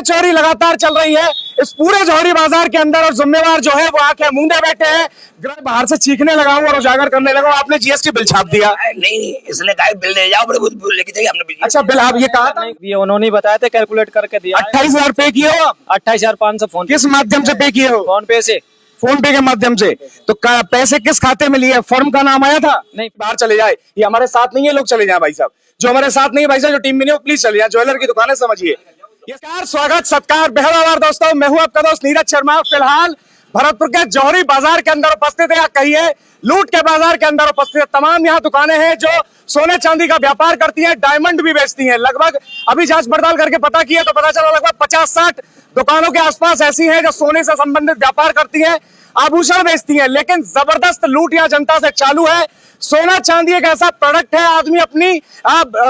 चोरी लगातार चल रही है इस पूरे जौहरी बाजार के अंदर और जिम्मेवार जो है वो आके मूंदे बैठे हैं। बाहर से चीखने लगा हूँ और उजागर करने लगा। आपने जीएसटी बिल छाप दिया? नहीं, इसने कहा बिल ले जाओ, बिल लेके जाइए। हमने अच्छा, बिल आप ये कहा था? ये उन्होंने बताया था, कैलकुलेट करके दिया। 28,000 पे किए हो? 28,500 फोन। किस माध्यम से पे किए हो? फोन पे से। फोन पे के माध्यम से। तो पैसे किस खाते में लिए? फर्म का नाम आया था? नहीं। बाहर चले जाए, ये हमारे साथ नहीं है, लोग चले जाए भाई साहब। जो हमारे साथ नहीं है भाई साहब, जो टीम में नहीं हो प्लीज चले जाए। ज्वेलर की दुकान है, समझिए। स्वागत सत्कार बेहद आभार दोस्तों, मैं हूं आपका दोस्त नीरज शर्मा। फिलहाल भरतपुर के जौहरी बाजार के अंदर उपस्थित है, या कहिए लूट के बाजार के अंदर उपस्थित है। तमाम यहाँ दुकानें हैं जो सोने चांदी का व्यापार करती हैं, डायमंड भी बेचती हैं। लगभग अभी जांच पड़ताल करके पता किया तो पता चला लगभग 50-60 दुकानों के आसपास ऐसी हैं जो सोने से संबंधित व्यापार करती हैं, आभूषण बेचती हैं। लेकिन जबरदस्त लूट यहाँ जनता से चालू है। सोना चांदी एक ऐसा प्रोडक्ट है, आदमी अपनी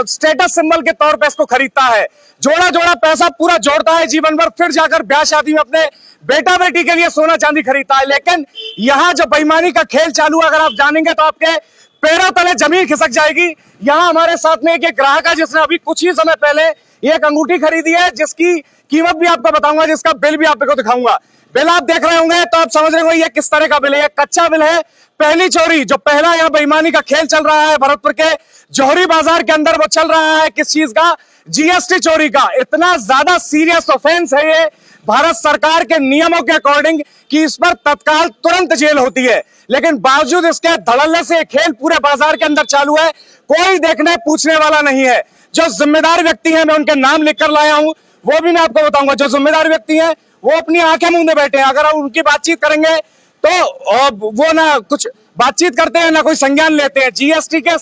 स्टेटस सिंबल के तौर पे इसको खरीदता है। जोड़ा जोड़ा पैसा पूरा जोड़ता है जीवन भर, फिर जाकर ब्याह शादी में अपने बेटा बेटी के लिए सोना चांदी खरीदता है। लेकिन यहाँ जो बेईमानी का खेल चालू है, अगर आप जानेंगे तो आपके पैरों तले जमीन खिसक जाएगी। यहाँ हमारे साथ में एक ग्राहक है जिसने अभी कुछ ही समय पहले एक अंगूठी खरीदी है, जिसकी कीमत भी आपको बताऊंगा, जिसका बिल भी आपको दिखाऊंगा। बिल आप देख रहे होंगे तो आप समझ रहे होंगे ये किस तरह का बिल है। कच्चा बिल है। पहली चोरी, जो पहला यहाँ बेईमानी का खेल चल रहा है भरतपुर के जौहरी बाजार के अंदर, वो चल रहा है किस चीज का? जीएसटी चोरी का। इतना ज्यादा सीरियस ऑफेंस है ये भारत सरकार के नियमों के अकॉर्डिंग कि इस पर तत्काल तुरंत जेल होती है। लेकिन बावजूद इसके धड़ल्ले से खेल पूरे बाजार के अंदर चालू है, कोई देखने पूछने वाला नहीं है। जो जिम्मेदार व्यक्ति हैं, मैं उनके नाम लिख कर लाया हूं, वो भी मैं आपको बताऊंगा। जो जिम्मेदार व्यक्ति हैं वो अपनी आंखें मूंदे बैठे हैं। अगर आप उनकी बातचीत करेंगे तो वो ना कुछ बातचीत करते हैं, ना कोई संज्ञान लेते हैं। जीएसटी के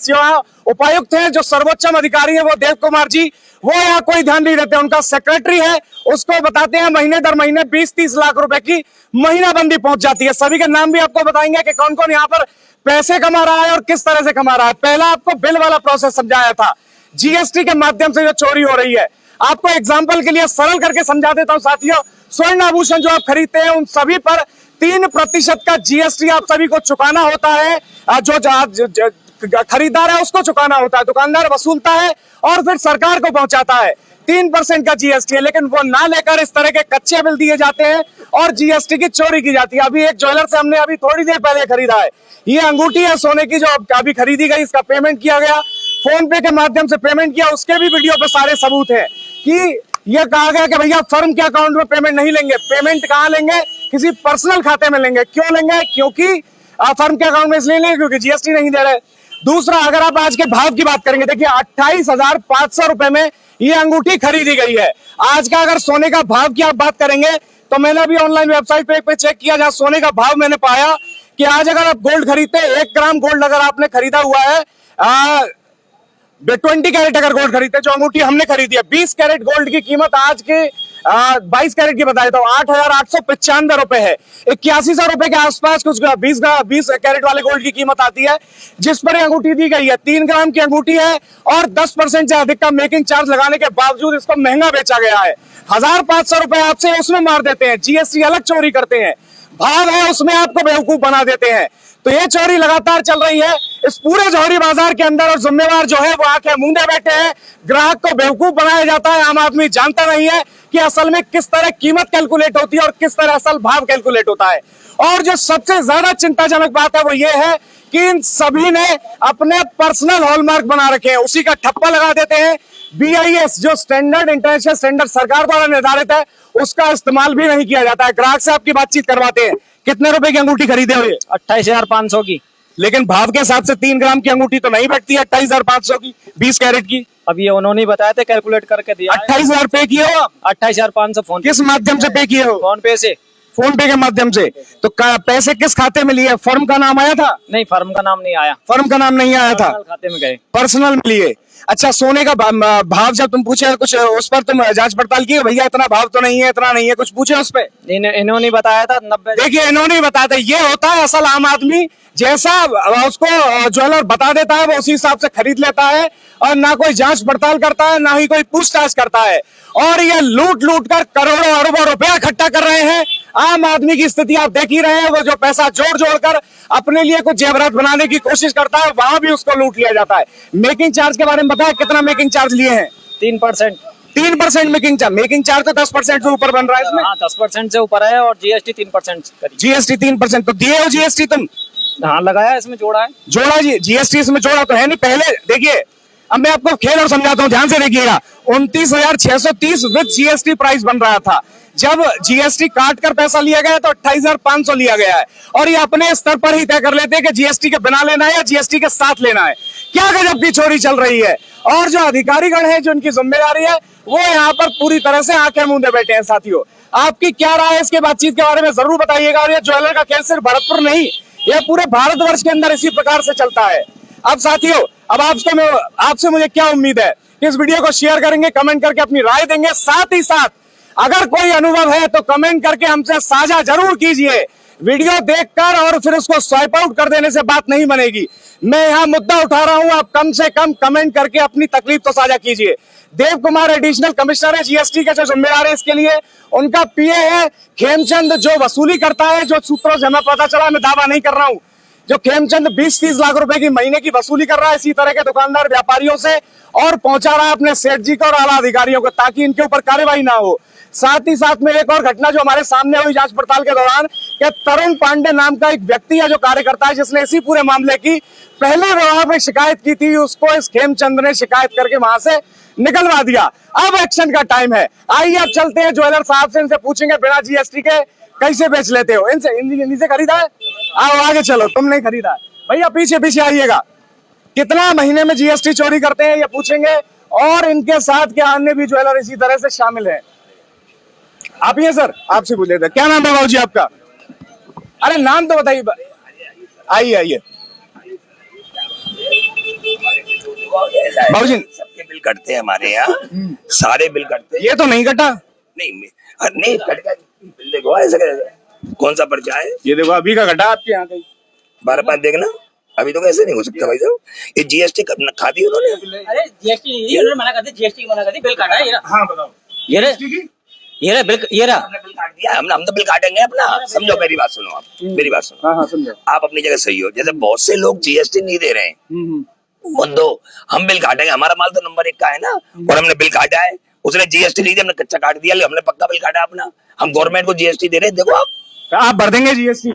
उपायुक्त हैं, जो सर्वोच्चम अधिकारी हैं, वो देव कुमार जी, वो यहाँ कोई ध्यान नहीं देते। उनका सेक्रेटरी है, उसको बताते हैं महीने दर महीने 20-30 लाख रुपए की महीना बंदी पहुंच जाती है। सभी के नाम भी आपको बताएंगे कि कौन कौन यहाँ पर पैसे कमा रहा है और किस तरह से कमा रहा है। पहला आपको बिल वाला प्रोसेस समझाया था। जीएसटी के माध्यम से जो चोरी हो रही है, आपको एग्जाम्पल के लिए सरल करके समझा देता हूं साथियों। स्वर्ण आभूषण जो आप खरीदते हैं, उन सभी पर 3% का जीएसटी आप सभी को चुकाना होता है। जो खरीदार है उसको चुकाना होता है, दुकानदार वसूलता है और फिर सरकार को पहुंचाता है। 3% का जीएसटी है, लेकिन वो ना लेकर इस तरह के कच्चे बिल दिए जाते हैं और जीएसटी की चोरी की जाती है। अभी एक ज्वेलर से हमने अभी थोड़ी देर पहले खरीदा है, ये अंगूठी है सोने की, जो अभी खरीदी गई, इसका पेमेंट किया गया, फोन पे के माध्यम से पेमेंट किया। उसके भी वीडियो पे सारे सबूत है कि यह कहा गया कि भैया फर्म के अकाउंट में पेमेंट नहीं लेंगे। पेमेंट कहां लेंगे? किसी पर्सनल खाते में लेंगे। क्यों लेंगे? क्योंकि फर्म के अकाउंट में इसलिए लेंगे क्योंकि जीएसटी नहीं दे रहे। दूसरा, अगर आप आज के भाव की बात करेंगे, देखिए 28,500 रुपए में ये अंगूठी खरीदी गई है। आज का अगर सोने का भाव की आप बात करेंगे तो मैंने अभी ऑनलाइन वेबसाइट पे चेक किया, जहां सोने का भाव मैंने पाया कि आज अगर आप गोल्ड खरीदते हैं, 1 ग्राम गोल्ड अगर आपने खरीदा हुआ है, 20 कैरेट अगर गोल्ड खरीदते, जो अंगूठी हमने खरीदी है, 20 कैरेट गोल्ड की कीमत आज के 22 कैरेट की बताया तो 8,895 रुपए है। 8100 रुपए के आसपास कुछ 20 कैरेट वाले गोल्ड की कीमत आती है, जिस पर अंगूठी दी गई है। 3 ग्राम की अंगूठी है और 10% से अधिक का मेकिंग चार्ज लगाने के बावजूद इसको महंगा बेचा गया है। 1,500 रुपए आपसे उसमें मार देते हैं, जीएसटी अलग चोरी करते हैं, भाव है उसमें आपको बेवकूफ बना देते हैं। तो ये चोरी लगातार चल रही है इस पूरे जौहरी बाजार के अंदर और जिम्मेवार जो है वो आंखें मूंदे बैठे हैं। ग्राहक को बेवकूफ बनाया जाता है। आम आदमी जानता नहीं है कि असल में किस तरह कीमत कैलकुलेट होती है और किस तरह असल भाव कैलकुलेट होता है। और जो सबसे ज्यादा चिंताजनक बात है वो ये है कि इन सभी ने अपने पर्सनल हॉलमार्क बना रखे हैं, उसी का ठप्पा लगा देते हैं। BIS जो स्टैंडर्ड इंटरनेशनल स्टैंडर्ड सरकार द्वारा निर्धारित है, उसका इस्तेमाल भी नहीं किया जाता है। ग्राहक से आपकी बातचीत करवाते हैं, कितने रुपए की अंगूठी खरीदे हुए? 28,500 की। लेकिन भाव के हिसाब से 3 ग्राम की अंगूठी तो नहीं बैठती है 28,500 की, 20 कैरेट की। अब ये उन्होंने बताया था, कैलकुलेट करके दिया। 28,000 पे किए हो आप? 28,500 फोन। किस माध्यम से पे किए हो? फोन पे से। फोन पे के माध्यम से। तो पैसे किस खाते में लिए? फर्म का नाम आया था? नहीं, फर्म का नाम नहीं आया। फर्म का नाम नहीं आया था, खाते में गए, पर्सनल में लिए। अच्छा, सोने का भाव जब तुम पूछे कुछ उस पर तुम जांच पड़ताल की, भैया इतना भाव तो नहीं है, इतना नहीं है, कुछ पूछे उस पे? इन्होंने बताया था 90। देखिए, इन्होंने बताया था। ये होता है असल आम आदमी, जैसा उसको ज्वेलर बता देता है वो उसी हिसाब से खरीद लेता है और ना कोई जांच पड़ताल करता है, ना ही कोई पूछताछ करता है। और ये लूट लूट कर करोड़ों अरबों रुपया इकट्ठा कर रहे हैं। आम आदमी की स्थिति आप देख ही रहे हैं, वो जो पैसा जोड़ जोड़ कर अपने लिए कुछ जेवरात बनाने की कोशिश करता है, वहां भी उसको लूट लिया जाता है। मेकिंग चार्ज के बारे में बताया, कितना मेकिंग चार्ज लिए हैं? 3%। 3% मेकिंग चार्ज तो 10% से ऊपर बन रहा है इसमें। हाँ 10% से ऊपर है और जीएसटी 3% करीब। जीएसटी 3%, तो दिए हो जीएसटी तुम? हाँ लगाया इसमें, जोड़ा है। जोड़ा जी, जीएसटी इसमें जोड़ा तो है नहीं। पहले देखिए, अब मैं आपको खेल और समझाता हूँ, ध्यान से देखिएगा। 29,630 विद जीएसटी प्राइस बन रहा था। जब जीएसटी काट कर पैसा लिया गया तो 28,500 लिया गया है। और ये अपने स्तर पर ही तय कर लेते हैं कि जीएसटी के बिना लेना है या जीएसटी के साथ लेना है। क्या गजब की चोरी चल रही है। और जो अधिकारीगण है, जो उनकी जिम्मेदारी है, वो यहाँ पर पूरी तरह से आंखें मूंदे बैठे हैं। साथियों, आपकी क्या राय है इसके बातचीत के बारे में जरूर बताइएगा। और ये ज्वेलर का खेल सिर्फ भरतपुर नहीं, यह पूरे भारतवर्ष के अंदर इसी प्रकार से चलता है। अब साथियों, अब आपसे मुझे क्या उम्मीद है कि इस वीडियो को शेयर करेंगे, कमेंट करके अपनी राय देंगे। साथ ही साथ अगर कोई अनुभव है तो कमेंट करके हमसे साझा जरूर कीजिए। वीडियो देखकर और फिर उसको स्वाइप आउट कर देने से बात नहीं बनेगी। मैं यहाँ मुद्दा उठा रहा हूँ, आप कम से कम कमेंट करके अपनी तकलीफ तो साझा कीजिए। देव कुमार एडिशनल कमिश्नर है जीएसटी के, जो जिम्मेदार है इसके लिए। उनका पीए है खेमचंद, जो वसूली करता है। जो सूत्रों से हमें पता चला, मैं दावा नहीं कर रहा हूं, जो खेमचंद 20-30 लाख रुपए की महीने की वसूली कर रहा है इसी तरह के दुकानदार व्यापारियों से, और पहुंचा रहा है अपने सेठ जी को और आला अधिकारियों को, ताकि इनके ऊपर कार्रवाई ना हो। साथ ही साथ में एक और घटना जो हमारे सामने हुई जांच पड़ताल के दौरान, कि तरुण पांडे नाम का एक व्यक्ति है, जो कार्यकर्ता है, जिसने इसी पूरे मामले की पहले विभाग में शिकायत की थी। उसको इस खेमचंद ने शिकायत करके वहां से निकलवा दिया। अब एक्शन का टाइम है। आइए अब चलते हैं ज्वेलर साहब से, इनसे पूछेंगे बिना जीएसटी के कैसे बेच लेते हो। इनसे खरीदा है? आओ आगे चलो, तुम नहीं खरीदा है भैया, पीछे पीछे आइएगा। कितना महीने में जीएसटी चोरी करते हैं ये पूछेंगे, और इनके साथ क्या अन्य भी ज्वेलर इसी तरह से शामिल है। आप ही हैं सर, आपसे पूछ लेते हैं। क्या नाम है बाबूजी आपका? अरे नाम तो बताइए। आइए आइए बाबूजी। सबके बिल कटते हैं हमारे यहाँ, सारे बिल कटते हैं। ये तो नहीं कटा? नहीं कट गया बिल। देखो ऐसा कौन सा पर्चा है? ये देखो अभी का कटा आपके यहाँ कहीं। 12-5 देखना, अभी तो कैसे नहीं हो सकता भाई साहब। ये जीएसटी कब खा दी उन्होंने? अरे जीएसटी उन्होंने मना कर दी, जीएसटी मना कर दी, बिल काटा है ये। हाँ बताओ। ये रहा बिल, ये रहा। हमने बिल काट दिया, हम तो बिल काटेंगे अपना। समझो, मेरी बात सुनो आप, मेरी बात सुनो। हाँ समझो। आप अपनी जगह सही हो। जैसे बहुत से लोग जीएसटी नहीं दे रहे हैं, दो, हम बिल काटेंगे। हमारा माल तो नंबर 1 का है ना, और हमने बिल काटा है। उसने जीएसटी नहीं दी, हमने कच्चा काट दिया, हमने पक्का बिल काटा अपना। हम गवर्नमेंट को जीएसटी दे रहे हैं। देखो आप भर देंगे जीएसटी?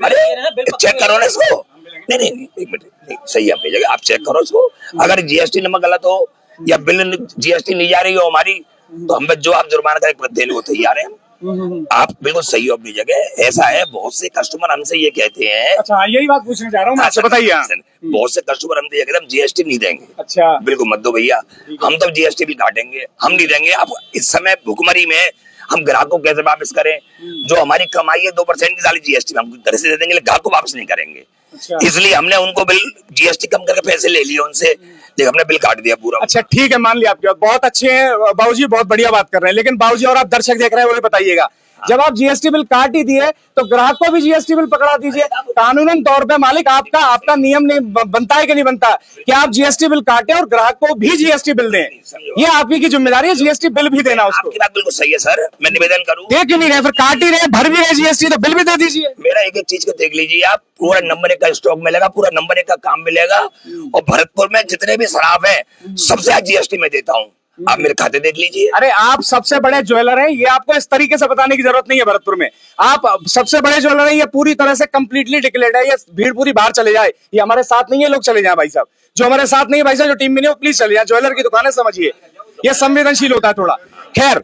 अरे चेक करो ना इसको। नहीं, एक मिनट, नहीं सही है अपनी जगह, आप चेक करो इसको। अगर जीएसटी नंबर गलत हो या बिल जीएसटी नहीं जा रही हो हमारी, तो हम जो आप जुर्माना का देने को तैयार है। आप बिल्कुल सही हो अपनी जगह। ऐसा है, बहुत से कस्टमर हमसे ये कहते हैं। अच्छा, यही बात पूछने जा रहा हूँ मैं आपसे, बताइए। बहुत से कस्टमर हमसे ये कहते हैं हम जीएसटी नहीं देंगे। अच्छा, बिल्कुल मत दो भैया, हम तो जीएसटी भी काटेंगे, हम नहीं देंगे। आप इस समय भुखमरी में हम ग्राहक को कैसे वापस करें? जो हमारी कमाई है 2% की सारी जीएसटी में हम घर से दे देंगे, ग्राहक को वापस नहीं करेंगे। अच्छा। इसलिए हमने उनको बिल जीएसटी कम करके पैसे ले लिए उनसे, देखो हमने बिल काट दिया पूरा। अच्छा ठीक है, मान लिया आपकी बात, बहुत अच्छे हैं बाबूजी, बहुत बढ़िया बात कर रहे हैं। लेकिन बाबूजी और आप दर्शक देख रहे हैं, वो भी बताइएगा, जब आप जीएसटी बिल काट ही दिए तो ग्राहक को भी जीएसटी बिल पकड़ा दीजिए। कानूनन तौर पे मालिक आपका नियम नहीं बनता है कि नहीं बनता कि आप जीएसटी बिल काटें और ग्राहक को भी जीएसटी बिल दें? ये आपकी की जिम्मेदारी है, जीएसटी बिल भी देना उसको। आपकी बात बिल्कुल सही है सर, मैं निवेदन करूँ। दे क्यों नहीं रहे? फिर काट ही रहे, भर भी रहे जीएसटी, तो बिल भी दे दीजिए। मेरा एक चीज को देख लीजिए आप, पूरा नंबर 1 का स्टॉक मिलेगा, पूरा नंबर 1 का काम मिलेगा। और भरतपुर में जितने भी शराब है सबसे आज जीएसटी में देता हूँ। आप मेरे खाते देख लीजिए। अरे आप सबसे बड़े ज्वेलर हैं, ये आपको इस तरीके से बताने की जरूरत नहीं है। भरतपुर में आप सबसे बड़े ज्वेलर हैं, ये पूरी तरह से कंप्लीटली डिक्लेयर्ड है। ये भीड़ पूरी बाहर चले जाए, ये हमारे साथ नहीं है, लोग चले जाए भाई साहब। जो हमारे साथ नहीं है भाई साहब, जो टीम में नहीं हो, प्लीज चले जाए। ज्वेलर की दुकान है, समझिए, ये संवेदनशील होता है थोड़ा। खैर,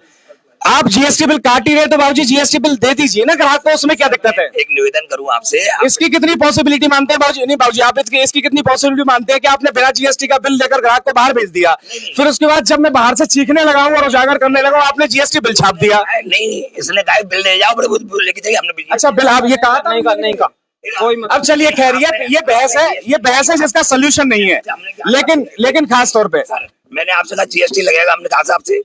आप जीएसटी बिल काट ही रहे तो बाबूजी जीएसटी बिल दे दीजिए ना ग्राहक को, उसमें क्या दिक्कत है? एक निवेदन करूं आपसे, इसकी कितनी पॉसिबिलिटी मानते हैं बाबूजी? नहीं बाबूजी, आप इसकी कितनी पॉसिबिलिटी मानते हैं कि आपने बिना जीएसटी का बिल लेकर ग्राहक को बाहर भेज दिया, फिर उसके बाद जब मैं बाहर से चीखने लगा हूं और उजागर करने लगा, आपने जीएसटी बिल छाप दिया? नहीं, इसने कहा बिल ले जाओ, बिल लेके जाइए। हमने अच्छा, बिल आप ये कहा था? नहीं कहा कोई। अब चलिए खैर, ये बहस है जिसका सोल्यूशन नहीं है। लेकिन खास तौर पे मैंने आपसे कहा जीएसटी लगेगा, हमने कहा आपसे,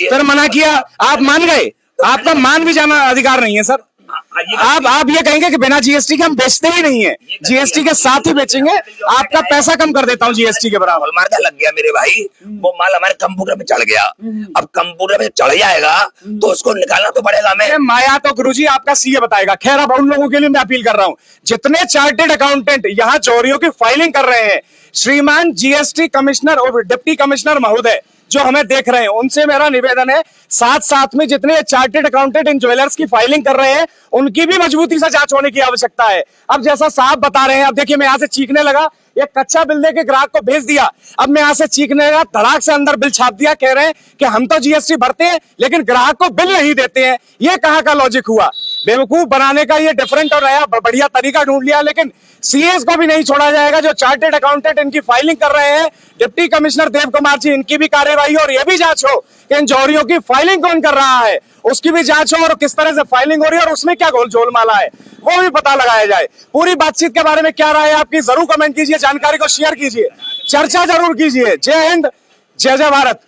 फिर मना किया, आप मान गए। आपका मान भी जाना अधिकार नहीं है सर। आप ये कहेंगे कि बिना जीएसटी के हम बेचते ही नहीं है, जीएसटी के साथ ही बेचेंगे, आपका पैसा कम कर देता हूँ जीएसटी के बराबर। हॉलमार्क लग गया मेरे भाई, वो माल हमारे कंप्यूटर में चढ़ गया। अब कंप्यूटर में चढ़ जाएगा तो उसको निकालना तो पड़ेगा हमें। माया तो गुरुजी आपका सीए बताएगा। खैर, अब उन लोगों के लिए मैं अपील कर रहा हूँ जितने चार्टेड अकाउंटेंट यहाँ चोरियों की फाइलिंग कर रहे हैं, श्रीमान जीएसटी कमिश्नर और डिप्टी कमिश्नर महोदय, जो हमें देख रहे हैं उनसे मेरा निवेदन है, साथ साथ में जितने चार्टेड अकाउंटेंट इन ज्वेलर्स की फाइलिंग कर रहे हैं उनकी भी मजबूती से जांच होने की आवश्यकता है। अब जैसा साहब बता रहे हैं, अब देखिए मैं यहां से चीखने लगा, एक कच्चा बिल दे के ग्राहक को भेज दिया, अब मैं यहां से चीखने लगा, धड़ाक से अंदर बिल छाप दिया, कह रहे हैं कि हम तो जीएसटी भरते हैं लेकिन ग्राहक को बिल नहीं देते हैं। ये कहां का लॉजिक हुआ? बेवकूफ बनाने का ये डिफरेंट और नया बढ़िया तरीका ढूंढ लिया, लेकिन सीएस को भी नहीं छोड़ा जाएगा। जो चार्टेड अकाउंटेंट इनकी फाइलिंग कर रहे हैं, डिप्टी कमिश्नर देव कुमार जी, इनकी भी कार्यवाही और यह भी जांच हो कि इन जौहरियों की फाइलिंग कौन कर रहा है, उसकी भी जांच हो और किस तरह से फाइलिंग हो रही है और उसमें क्या गोलमाला है वो भी पता लगाया जाए। पूरी बातचीत के बारे में क्या राय है आपकी, जरूर कमेंट कीजिए, जानकारी को शेयर कीजिए, चर्चा जरूर कीजिए। जय हिंद, जय जय भारत।